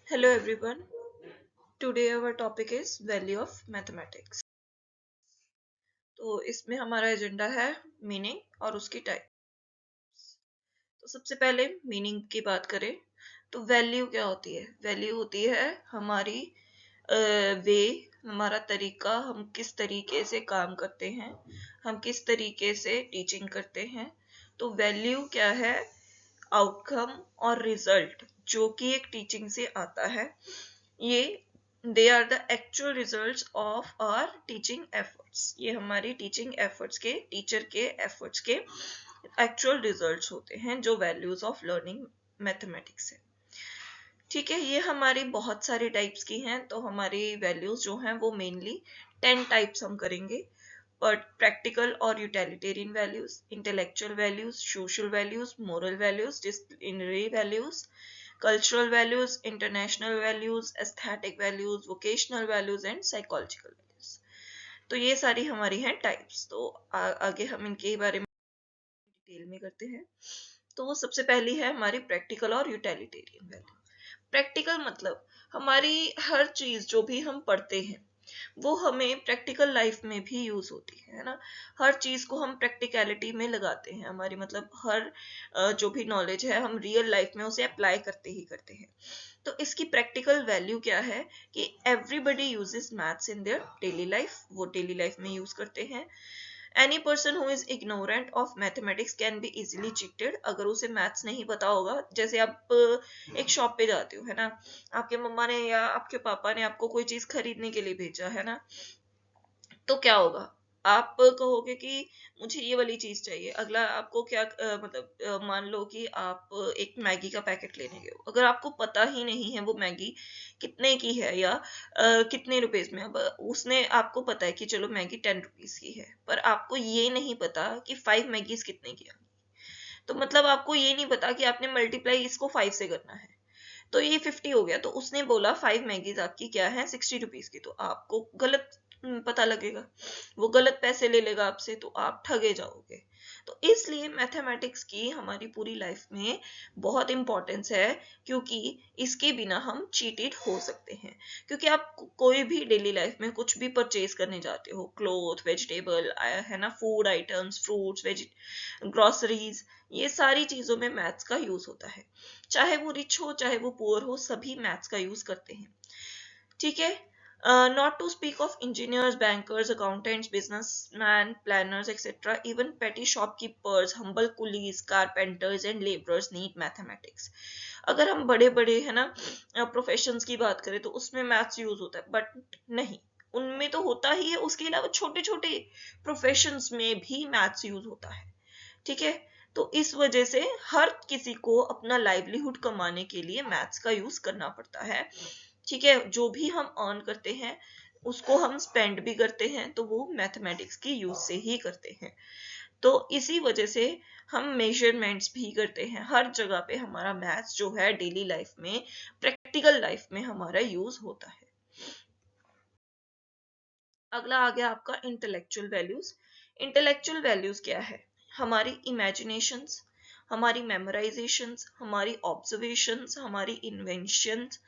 Hello everyone. Today our topic is value of mathematics. तो इसमें हमारा एजेंडा है मीनिंग और उसकी टाइप। तो सबसे पहले मीनिंग की बात करें तो वैल्यू क्या होती है? वैल्यू होती है हमारी वे, हमारा तरीका, हम किस तरीके से काम करते हैं, हम किस तरीके से टीचिंग करते हैं। तो वैल्यू क्या है? आउटकम और रिजल्ट जो कि एक टीचिंग से आता है, ये they are the actual results of our teaching efforts. ये हमारी टीचिंग एफर्ट्स के, टीचर के एफर्ट्स के एक्चुअल रिजल्ट्स होते हैं जो वैल्यूज ऑफ लर्निंग मैथमेटिक्स है। ठीक है, ये हमारी बहुत सारी टाइप्स की हैं। तो हमारी वैल्यूज जो हैं वो मेनली 10 टाइप्स हम करेंगे। बट प्रैक्टिकल और utilitarian values, intellectual values, social values, moral values, disciplinary values, cultural values, international values, aesthetic values, vocational values and psychological values। तो ये सारी हमारी हैं टाइप्स। तो आगे हम इनके बारे में डिटेल में करते हैं। तो सबसे पहली है हमारी प्रैक्टिकल और यूटिलिटेरियन वैल्यू। प्रैक्टिकल मतलब हमारी हर चीज जो भी हम पढ़ते हैं वो हमें प्रैक्टिकल लाइफ में भी यूज होती है ना। हर चीज को हम प्रैक्टिकलिटी में लगाते हैं, हमारी मतलब हर जो भी नॉलेज है हम रियल लाइफ में उसे अप्लाई करते ही करते हैं। तो इसकी प्रैक्टिकल वैल्यू क्या है कि everybody uses maths in their daily life, वो डेली लाइफ में यूज करते हैं। Any person who is ignorant of mathematics can be easily cheated. अगर उसे मैथ्स नहीं पता होगा, जैसे आप एक शॉप पे जाते हो है ना, आपके मम्मा ने या आपके पापा ने आपको कोई चीज खरीदने के लिए भेजा है ना, तो क्या होगा? आप कहोगे कि मुझे ये वाली चीज चाहिए। अगला आपको क्या मतलब मान लो कि आप एक मैगी का पैकेट लेने गए हो, अगर आपको पता ही नहीं है वो मैगी कितने की है या कितने रुपीज में। अब उसने आपको पता है कि चलो मैगी 10 रुपीज की है, पर आपको ये नहीं पता कि 5 मैगीज कितने की है। तो मतलब आपको ये नहीं पता कि आपने मल्टीप्लाई इसको 5 से करना है। तो ये 50 हो गया, तो उसने बोला 5 मैगीज आपकी क्या है, 60 रुपीज की। तो आपको गलत पता लगेगा, वो गलत पैसे ले लेगा आपसे, तो आप ठगे जाओगे। तो इसलिए मैथमेटिक्स की हमारी पूरी लाइफ में बहुत इंपॉर्टेंस है, क्योंकि इसके बिना हम चीटेड हो सकते हैं। क्योंकि आप कोई भी डेली लाइफ में कुछ भी परचेज करने जाते हो, क्लोथ, वेजिटेबल है ना, food items, fruits, veg, groceries, ये सारी चीजों में मैथ्स का यूज होता है। चाहे वो रिच हो चाहे वो पुअर हो, सभी मैथ्स का यूज करते हैं। ठीक है। Not to speak of engineers, bankers, accountants, businessman, planners etcetera, even petty shopkeepers, humble coolies, carpenters and labourers need mathematics. अगर हम बड़े बड़े है ना प्रोफेशंस की बात करें तो उसमें मैथ्स यूज होता है, बट नहीं, उनमें तो होता ही है, उसके अलावा छोटे छोटे प्रोफेशंस में भी मैथ्स यूज होता है। ठीक है। तो इस वजह से हर किसी को अपना लाइवलीहुड कमाने के लिए मैथ्स का यूज करना पड़ता है। ठीक है, जो भी हम अर्न करते हैं उसको हम स्पेंड भी करते हैं, तो वो मैथमेटिक्स की यूज से ही करते हैं। तो इसी वजह से हम मेजरमेंट्स भी करते हैं। हर जगह पे हमारा मैथ्स जो है डेली लाइफ में, प्रैक्टिकल लाइफ में हमारा यूज होता है। अगला आ गया आपका इंटेलेक्चुअल वैल्यूज। इंटेलेक्चुअल वैल्यूज क्या है? हमारी इमेजिनेशंस, हमारी मेमोराइजेशंस, हमारी ऑब्जर्वेशंस, हमारी इन्वेंशंस,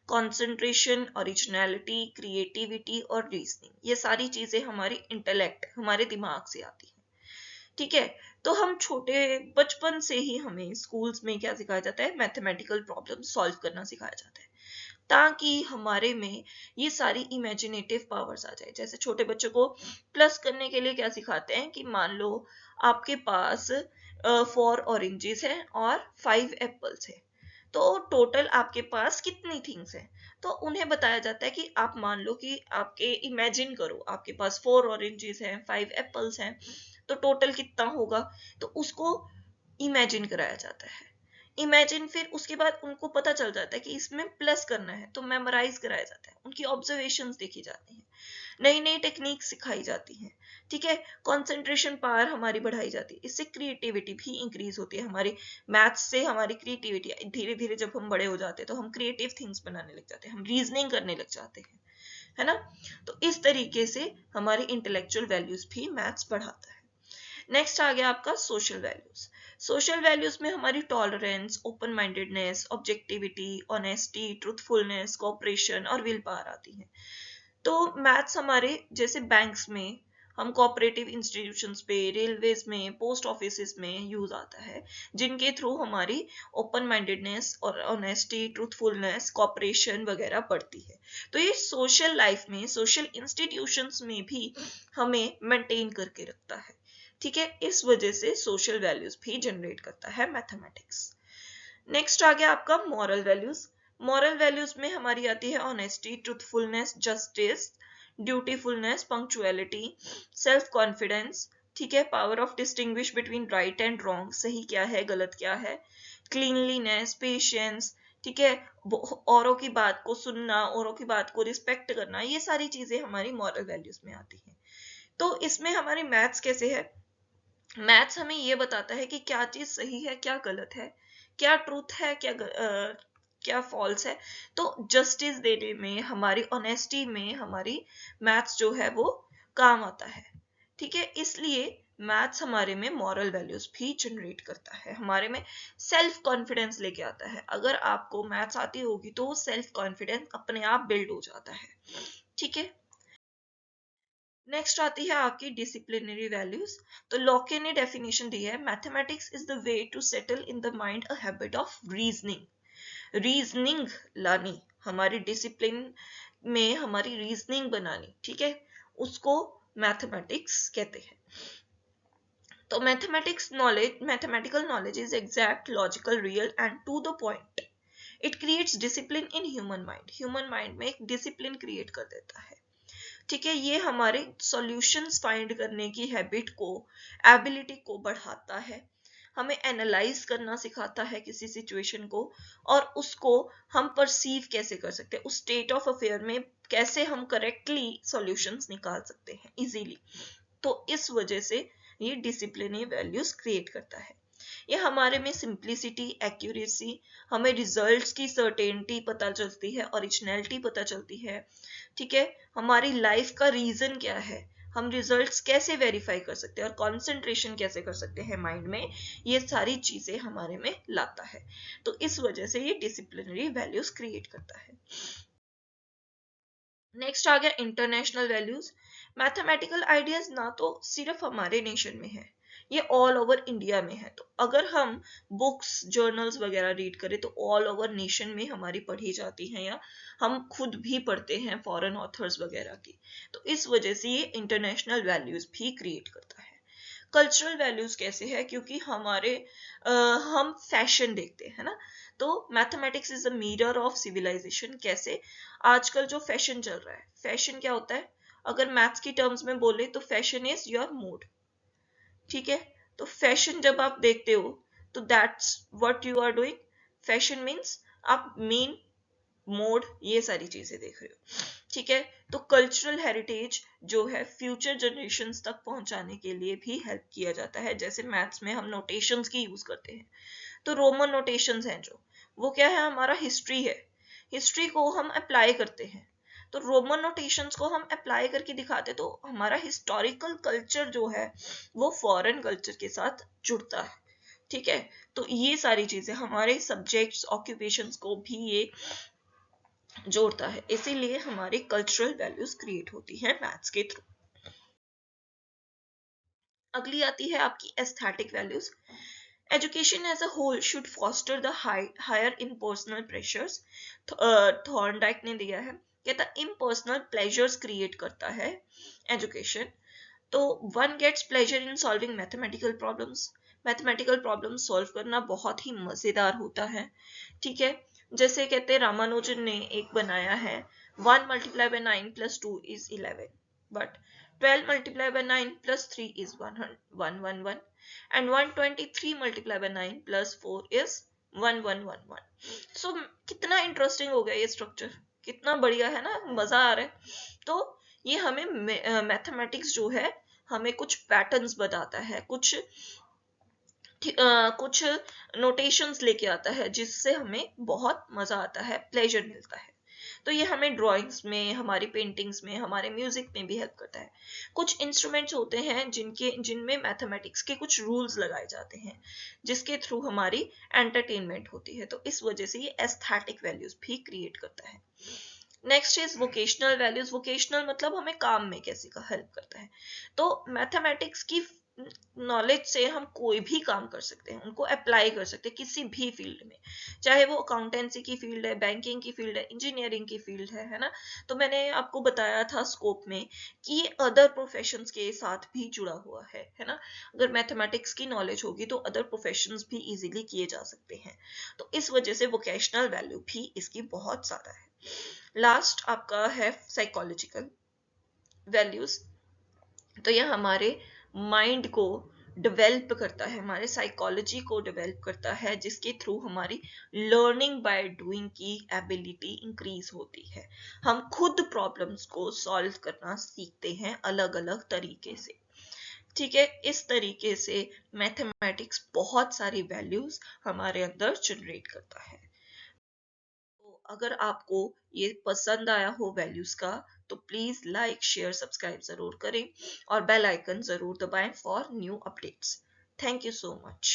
कंसंट्रेशन, ओरिजिनलिटी, क्रिएटिविटी और रीजनिंग, ये सारी चीजें हमारी इंटेलेक्ट, हमारे दिमाग से आती हैं। ठीक है। तो हम छोटे बचपन से ही हमें स्कूल्स में क्या सिखाया जाता है? मैथमेटिकल प्रॉब्लम सॉल्व करना सिखाया जाता है, ताकि हमारे में ये सारी इमेजिनेटिव पावर्स आ जाए। जैसे छोटे बच्चों को प्लस करने के लिए क्या सिखाते हैं कि मान लो आपके पास 4 ऑरेंजेस है और 5 एप्पल्स है, तो टोटल आपके पास कितनी थिंग्स है? तो उन्हें बताया जाता है कि आप मान लो कि आपके इमेजिन करो आपके पास 4 ऑरेंजेस हैं, 5 एप्पल्स हैं, तो टोटल कितना होगा? तो उसको इमेजिन कराया जाता है। इमेजिन, फिर उसके बाद उनको पता चल जाता है कि इसमें प्लस करना है, तो मेमोराइज कराया जाता है, उनकी ऑब्जर्वेशंस देखी जाती हैं, नई नई टेक्निक सिखाई जाती हैं। ठीक है। कंसंट्रेशन पावर हमारी बढ़ाई जाती है, इससे क्रिएटिविटी भी इंक्रीज होती है। हमारी मैथ्स से हमारी क्रिएटिविटी धीरे धीरे, जब हम बड़े हो जाते हैं तो हम क्रिएटिव थिंग्स बनाने लग जाते हैं, हम रीजनिंग करने लग जाते हैं, है ना। तो इस तरीके से हमारी इंटेलेक्चुअल वैल्यूज भी मैथ्स बढ़ाता है। नेक्स्ट आ गया आपका सोशल वैल्यूज। सोशल वैल्यूज में हमारी tolerance, open mindedness, objectivity, honesty, truthfulness, cooperation और विल पावर आती है। तो मैथ्स हमारे जैसे बैंक्स में, हम कोऑपरेटिव इंस्टीट्यूशंस पे, रेलवेज में, पोस्ट ऑफिस में यूज आता है, जिनके थ्रू हमारी ओपन माइंडेडनेस और ऑनेस्टी, ट्रूथफुलनेस, कोऑपरेशन वगैरह बढ़ती है। तो ये सोशल लाइफ में, सोशल इंस्टीट्यूशंस में भी हमें मेंटेन करके रखता है। ठीक है, इस वजह से सोशल वैल्यूज भी जनरेट करता है मैथमेटिक्स। नेक्स्ट आ गया आपका मॉरल वैल्यूज। मॉरल वैल्यूज में हमारी आती है honesty, truthfulness, justice, dutifulness, punctuality, self confidence, ठीक है, power of distinguish between right and wrong, सही क्या है गलत क्या है, क्लीनलीनेस, पेशेंस, ठीक है, औरों की बात को सुनना, औरों की बात को रिस्पेक्ट करना, ये सारी चीजें हमारी मॉरल वैल्यूज में आती हैं। तो इसमें हमारी मैथ्स कैसे है? मैथ्स हमें ये बताता है कि क्या चीज सही है, क्या गलत है, क्या ट्रूथ है, क्या फॉल्स है। तो जस्टिस देने में, हमारी ऑनेस्टी में हमारी मैथ्स जो है वो काम आता है। ठीक है, इसलिए मैथ्स हमारे में मॉरल वैल्यूज भी जनरेट करता है, हमारे में सेल्फ कॉन्फिडेंस लेके आता है। अगर आपको मैथ्स आती होगी तो सेल्फ कॉन्फिडेंस अपने आप बिल्ड हो जाता है। ठीक है, नेक्स्ट आती है आपकी डिसिप्लिनरी वैल्यूज। तो लॉके ने डेफिनेशन दी है, mathematics is the way to settle in the mind a habit of reasoning लानी, हमारी डिसिप्लिन में हमारी रीजनिंग बनानी, ठीक है, उसको मैथमेटिक्स कहते हैं। तो mathematical knowledge is exact, logical, real and to the point. It creates discipline in human mind में एक डिसिप्लिन क्रिएट कर देता है। ठीक है, ये हमारे सॉल्यूशंस फाइंड करने की हैबिट को, एबिलिटी को बढ़ाता है, हमें एनालाइज करना सिखाता है किसी सिचुएशन को, और उसको हम परसीव कैसे कर सकते हैं, उस स्टेट ऑफ अफेयर में कैसे हम करेक्टली सॉल्यूशंस निकाल सकते हैं इजीली। तो इस वजह से ये डिसिप्लिनरी वैल्यूज क्रिएट करता है। ये हमारे में सिंप्लिसिटी, एक्यूरेसी, हमें रिजल्ट्स की सर्टेनिटी पता चलती है, ओरिजिनलिटी पता चलती है। ठीक है, हमारी लाइफ का रीजन क्या है, हम रिजल्ट्स कैसे वेरीफाई कर सकते हैं, और कंसंट्रेशन कैसे कर सकते हैं माइंड में, ये सारी चीजें हमारे में लाता है। तो इस वजह से ये डिसिप्लिनरी वैल्यूज क्रिएट करता है। नेक्स्ट आ गया इंटरनेशनल वैल्यूज। मैथमेटिकल आइडियाज ना तो सिर्फ हमारे नेशन में है, ये ऑल ओवर इंडिया में है। तो अगर हम बुक्स, जर्नल्स वगैरह रीड करें तो ऑल ओवर नेशन में हमारी पढ़ी जाती हैं, या हम खुद भी पढ़ते हैं फॉरेन ऑथर्स वगैरह की। तो इस वजह से ये इंटरनेशनल वैल्यूज भी क्रिएट करता है। कल्चरल वैल्यूज कैसे है? क्योंकि हम फैशन देखते हैं ना, तो mathematics is a mirror of civilisation. कैसे? आजकल जो फैशन चल रहा है, फैशन क्या होता है? अगर मैथ्स की टर्म्स में बोले तो फैशन इज योर मूड। ठीक है, तो फैशन जब आप देखते हो तो that's what you are doing. Fashion means आप मीन, मोड, ये सारी चीजें देख रहे हो। ठीक है, तो कल्चरल हेरिटेज जो है फ्यूचर जनरेशंस तक पहुंचाने के लिए भी हेल्प किया जाता है। जैसे मैथ्स में हम नोटेशंस की यूज करते हैं, तो रोमन नोटेशंस हैं जो, वो क्या है? हमारा हिस्ट्री है, हिस्ट्री को हम अप्लाई करते हैं। तो रोमन नोटेशंस को हम अप्लाई करके दिखाते, तो हमारा हिस्टोरिकल कल्चर जो है वो फॉरेन कल्चर के साथ जुड़ता है। ठीक है, तो ये सारी चीजें हमारे सब्जेक्ट्स, ऑक्यूपेशंस को भी ये जोड़ता है, इसीलिए हमारी कल्चरल वैल्यूज क्रिएट होती है मैथ्स के थ्रू। अगली आती है आपकी aesthetic values. Education as a whole should foster the higher impersonal pressures. Thorndike ने दिया है, कहता इम्पर्सनल प्लेजर्स क्रिएट करता है एजुकेशन। तो one gets pleasure in solving mathematical problems. Mathematical problem solve करना बहुत ही मजेदार होता है। ठीक है, जैसे कहते हैं रामानुजन ने एक बनाया है, 1 multiplied by 9 plus 2 is 11, but 12 multiplied by 9 plus 3 is 111, and 123 multiplied by 9 plus 4 is 1111. So कितना इंटरेस्टिंग हो गया ये स्ट्रक्चर, कितना बढ़िया है ना, मजा आ रहा है। तो ये हमें मैथमेटिक्स जो है हमें कुछ पैटर्न्स बताता है, कुछ नोटेशंस लेके आता है, जिससे हमें बहुत मजा आता है, प्लेजर मिलता है। तो ये हमें ड्राइंग्स में, हमारी पेंटिंग्स में, हमारे म्यूजिक में भी हेल्प करता है। कुछ इंस्ट्रूमेंट्स होते हैं जिनमें मैथमेटिक्स के कुछ रूल्स लगाए जाते हैं, जिसके थ्रू हमारी एंटरटेनमेंट होती है, तो इस वजह से ये एस्थेटिक वैल्यूज भी क्रिएट करता है। Next is vocational values. Vocational मतलब हमें काम में कैसे का हेल्प करता है। तो मैथमेटिक्स की नॉलेज से हम कोई भी काम कर सकते हैं, उनको अप्लाई कर सकते हैं किसी भी फील्ड में, चाहे वो अकाउंटेंसी की फील्ड है, बैंकिंग की फील्ड है, इंजीनियरिंग की फील्ड है ना। तो मैंने आपको बताया था स्कोप में कि ये अदर प्रोफेशंस के साथ भी जुड़ा हुआ है ना। अगर मैथमेटिक्स की नॉलेज होगी तो अदर प्रोफेशंस भी इजीली किए जा सकते हैं, तो इस वजह से वोकेशनल वैल्यू भी इसकी बहुत ज्यादा है। लास्ट आपका है साइकोलॉजिकल वैल्यूज। तो यह हमारे माइंड को डेवलप करता है, हमारे साइकोलॉजी को डेवलप करता है, जिसके थ्रू हमारी लर्निंग बाय डूइंग की एबिलिटी इंक्रीज होती है। हम खुद प्रॉब्लम्स को सॉल्व करना सीखते हैं अलग अलग तरीके से। ठीक है, इस तरीके से मैथमेटिक्स बहुत सारी वैल्यूज हमारे अंदर जनरेट करता है। तो अगर आपको ये पसंद आया हो वैल्यूज का, तो प्लीज लाइक शेयर सब्सक्राइब जरूर करें और बेल आइकन जरूर दबाएं for new updates. Thank you so much.